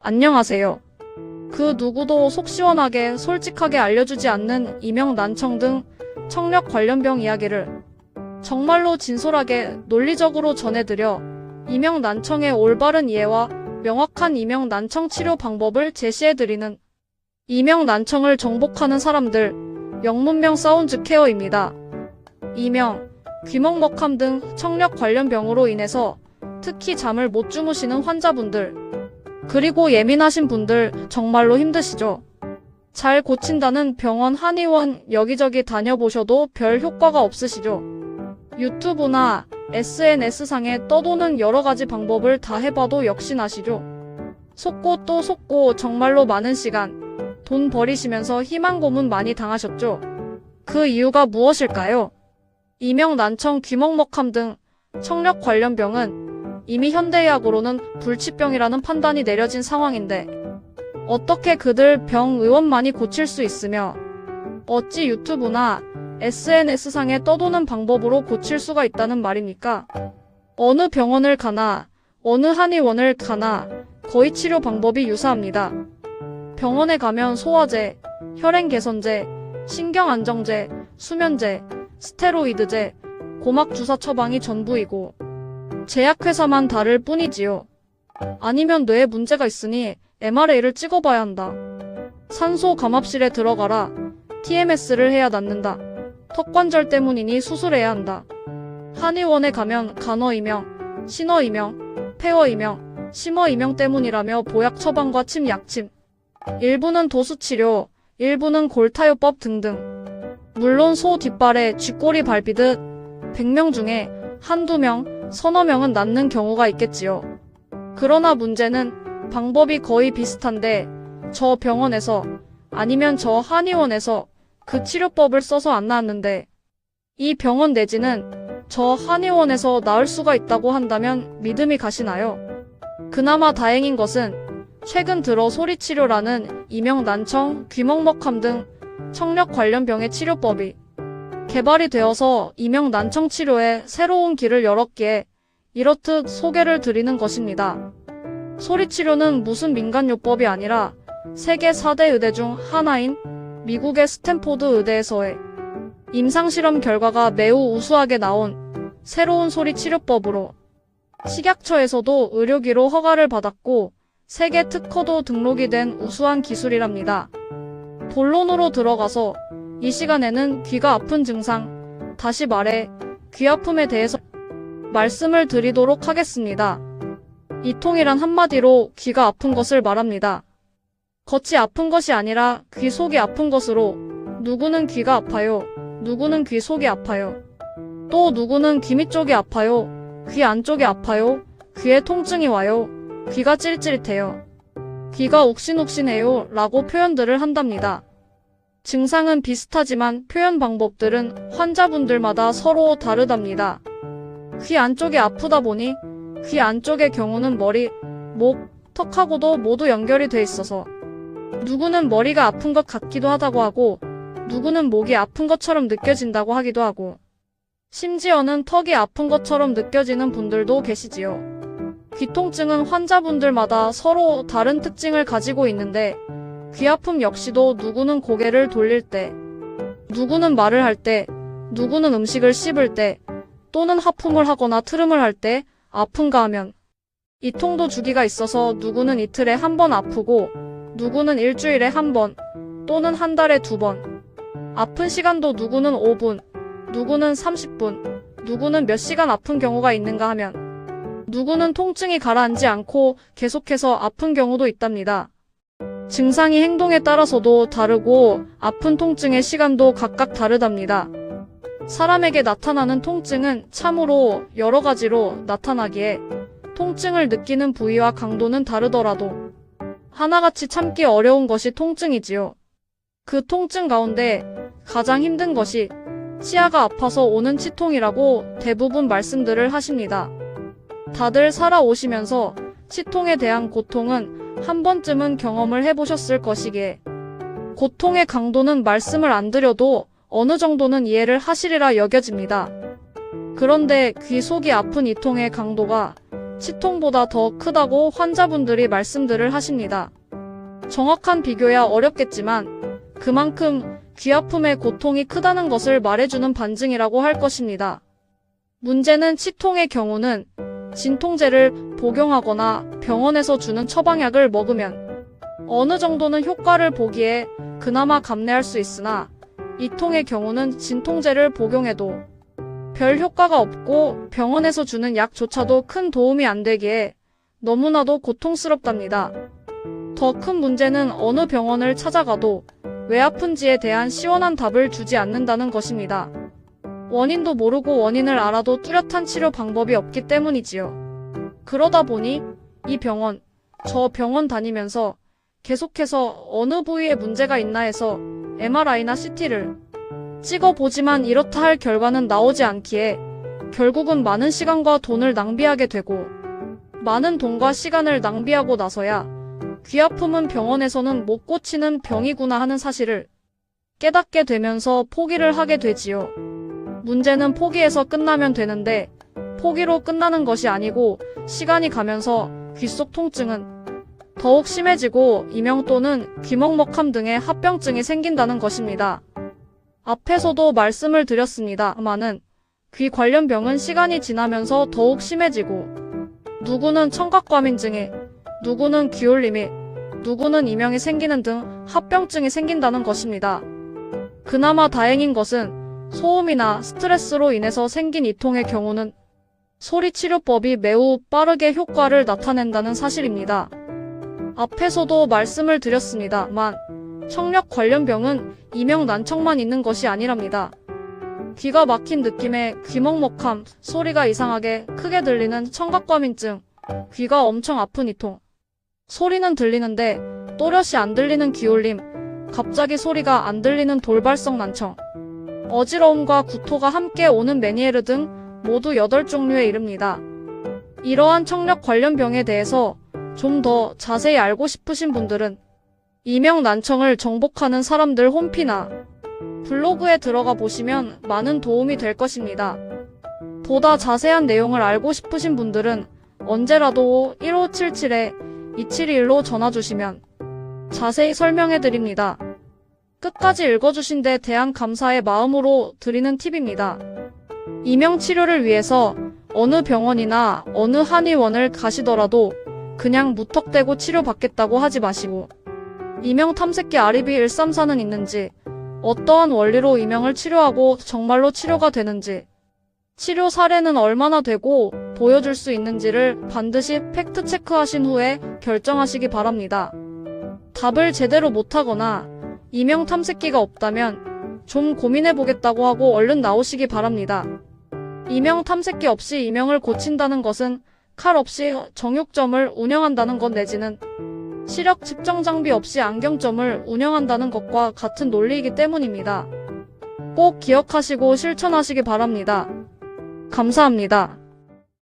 안녕하세요. 그 누구도 속 시원하게 솔직하게 알려주지 않는 이명 난청 등 청력 관련 병 이야기를 정말로 진솔하게 논리적으로 전해드려 이명 난청의 올바른 이해와 명확한 이명 난청 치료 방법을 제시해드리는 이명 난청을 정복하는 사람들 영문명 사운드 케어입니다. 이명, 귀먹먹함 등 청력 관련 병으로 인해서 특히 잠을 못 주무시는 환자분들, 그리고 예민하신 분들 정말로 힘드시죠? 잘 고친다는 병원, 한의원 여기저기 다녀보셔도 별 효과가 없으시죠? 유튜브나 SNS상에 떠도는 여러가지 방법을 다 해봐도 역시나시죠? 속고 또 속고 정말로 많은 시간, 돈 버리시면서 희망 고문 많이 당하셨죠? 그 이유가 무엇일까요? 이명 난청, 귀먹먹함 등 청력 관련 병은 이미 현대의학으로는 불치병이라는 판단이 내려진 상황인데 어떻게 그들 병 의원만이 고칠 수 있으며 어찌 유튜브나 SNS상에 떠도는 방법으로 고칠 수가 있다는 말입니까? 어느 병원을 가나 어느 한의원을 가나 거의 치료 방법이 유사합니다. 병원에 가면 소화제, 혈행 개선제, 신경안정제, 수면제, 스테로이드제, 고막 주사 처방이 전부이고 제약회사만 다를 뿐이지요. 아니면 뇌에 문제가 있으니 MRA를 찍어봐야 한다. 산소 감압실에 들어가라. TMS를 해야 낫는다. 턱관절 때문이니 수술해야 한다. 한의원에 가면 간어이명, 신어이명, 폐어이명, 심어이명 때문이라며 보약 처방과 침, 약침. 일부는 도수치료, 일부는 골타요법 등등. 물론 소 뒷발에 쥐꼬리 밟히듯 100명 중에 한두 명, 서너 명은 낫는 경우가 있겠지요. 그러나 문제는 방법이 거의 비슷한데 저 병원에서 아니면 저 한의원에서 그 치료법을 써서 안 나았는데 이 병원 내지는 저 한의원에서 나을 수가 있다고 한다면 믿음이 가시나요? 그나마 다행인 것은 최근 들어 소리치료라는 이명 난청, 귀먹먹함 등 청력 관련 병의 치료법이 개발이 되어서 이명 난청 치료에 새로운 길을 열었기에 이렇듯 소개를 드리는 것입니다. 소리치료는 무슨 민간요법이 아니라 세계 4대 의대 중 하나인 미국의 스탠포드 의대에서의 임상실험 결과가 매우 우수하게 나온 새로운 소리치료법으로 식약처에서도 의료기로 허가를 받았고 세계 특허도 등록이 된 우수한 기술이랍니다. 본론으로 들어가서 이 시간에는 귀가 아픈 증상, 다시 말해 귀 아픔에 대해서 말씀을 드리도록 하겠습니다. 이통이란 한마디로 귀가 아픈 것을 말합니다. 겉이 아픈 것이 아니라 귀 속이 아픈 것으로 누구는 귀가 아파요, 누구는 귀 속이 아파요, 또 누구는 귀 밑쪽이 아파요, 귀 안쪽이 아파요, 귀에 통증이 와요, 귀가 찔찔해요, 귀가 욱신욱신해요 라고 표현들을 한답니다. 증상은 비슷하지만 표현 방법들은 환자분들마다 서로 다르답니다. 귀 안쪽이 아프다 보니 귀 안쪽의 경우는 머리, 목, 턱하고도 모두 연결이 돼 있어서 누구는 머리가 아픈 것 같기도 하다고 하고 누구는 목이 아픈 것처럼 느껴진다고 하기도 하고 심지어는 턱이 아픈 것처럼 느껴지는 분들도 계시지요. 귀통증은 환자분들마다 서로 다른 특징을 가지고 있는데 귀 아픔 역시도 누구는 고개를 돌릴 때, 누구는 말을 할 때, 누구는 음식을 씹을 때, 또는 하품을 하거나 트름을 할 때 아픈가 하면 이통도 주기가 있어서 누구는 이틀에 한 번 아프고 누구는 일주일에 한 번 또는 한 달에 2번 아픈 시간도 누구는 5분, 누구는 30분, 누구는 몇 시간 아픈 경우가 있는가 하면 누구는 통증이 가라앉지 않고 계속해서 아픈 경우도 있답니다. 증상이 행동에 따라서도 다르고 아픈 통증의 시간도 각각 다르답니다. 사람에게 나타나는 통증은 참으로 여러 가지로 나타나기에 통증을 느끼는 부위와 강도는 다르더라도 하나같이 참기 어려운 것이 통증이지요. 그 통증 가운데 가장 힘든 것이 치아가 아파서 오는 치통이라고 대부분 말씀들을 하십니다. 다들 살아오시면서 치통에 대한 고통은 한 번쯤은 경험을 해보셨을 것이기에 고통의 강도는 말씀을 안 드려도 어느 정도는 이해를 하시리라 여겨집니다. 그런데 귀 속이 아픈 이통의 강도가 치통보다 더 크다고 환자분들이 말씀들을 하십니다. 정확한 비교야 어렵겠지만 그만큼 귀아픔의 고통이 크다는 것을 말해주는 반증이라고 할 것입니다. 문제는 치통의 경우는 진통제를 복용하거나 병원에서 주는 처방약을 먹으면 어느 정도는 효과를 보기에 그나마 감내할 수 있으나 이통의 경우는 진통제를 복용해도 별 효과가 없고 병원에서 주는 약조차도 큰 도움이 안 되기에 너무나도 고통스럽답니다. 더 큰 문제는 어느 병원을 찾아가도 왜 아픈지에 대한 시원한 답을 주지 않는다는 것입니다. 원인도 모르고 원인을 알아도 뚜렷한 치료 방법이 없기 때문이지요. 그러다 보니 이 병원, 저 병원 다니면서 계속해서 어느 부위에 문제가 있나 해서 MRI나 CT를 찍어보지만 이렇다 할 결과는 나오지 않기에 결국은 많은 시간과 돈을 낭비하게 되고 많은 돈과 시간을 낭비하고 나서야 귀아픔은 병원에서는 못 고치는 병이구나 하는 사실을 깨닫게 되면서 포기를 하게 되지요. 문제는 포기해서 끝나면 되는데 포기로 끝나는 것이 아니고 시간이 가면서 귓속 통증은 더욱 심해지고 이명 또는 귀먹먹함 등의 합병증이 생긴다는 것입니다. 앞에서도 말씀을 드렸습니다마는 귀 관련 병은 시간이 지나면서 더욱 심해지고 누구는 청각과민증이, 누구는 귀울림이, 누구는 이명이 생기는 등 합병증이 생긴다는 것입니다. 그나마 다행인 것은 소음이나 스트레스로 인해서 생긴 이통의 경우는 소리치료법이 매우 빠르게 효과를 나타낸다는 사실입니다. 앞에서도 말씀을 드렸습니다만 청력 관련 병은 이명 난청만 있는 것이 아니랍니다. 귀가 막힌 느낌의 귀먹먹함, 소리가 이상하게 크게 들리는 청각과민증, 귀가 엄청 아픈 이통, 소리는 들리는데 또렷이 안 들리는 귀울림, 갑자기 소리가 안 들리는 돌발성 난청, 어지러움과 구토가 함께 오는 메니에르 등 모두 8종류에 이릅니다. 이러한 청력 관련 병에 대해서 좀 더 자세히 알고 싶으신 분들은 이명 난청을 정복하는 사람들 홈피나 블로그에 들어가 보시면 많은 도움이 될 것입니다. 보다 자세한 내용을 알고 싶으신 분들은 언제라도 1577-2721로 전화 주시면 자세히 설명해 드립니다. 끝까지 읽어주신 데 대한 감사의 마음으로 드리는 팁입니다. 이명 치료를 위해서 어느 병원이나 어느 한의원을 가시더라도 그냥 무턱대고 치료받겠다고 하지 마시고 이명 탐색기 아리비 134는 있는지, 어떠한 원리로 이명을 치료하고 정말로 치료가 되는지, 치료 사례는 얼마나 되고 보여줄 수 있는지를 반드시 팩트 체크하신 후에 결정하시기 바랍니다. 답을 제대로 못하거나 이명 탐색기가 없다면 좀 고민해보겠다고 하고 얼른 나오시기 바랍니다. 이명 탐색기 없이 이명을 고친다는 것은 칼 없이 정육점을 운영한다는 것 내지는 시력 측정 장비 없이 안경점을 운영한다는 것과 같은 논리이기 때문입니다. 꼭 기억하시고 실천하시기 바랍니다. 감사합니다.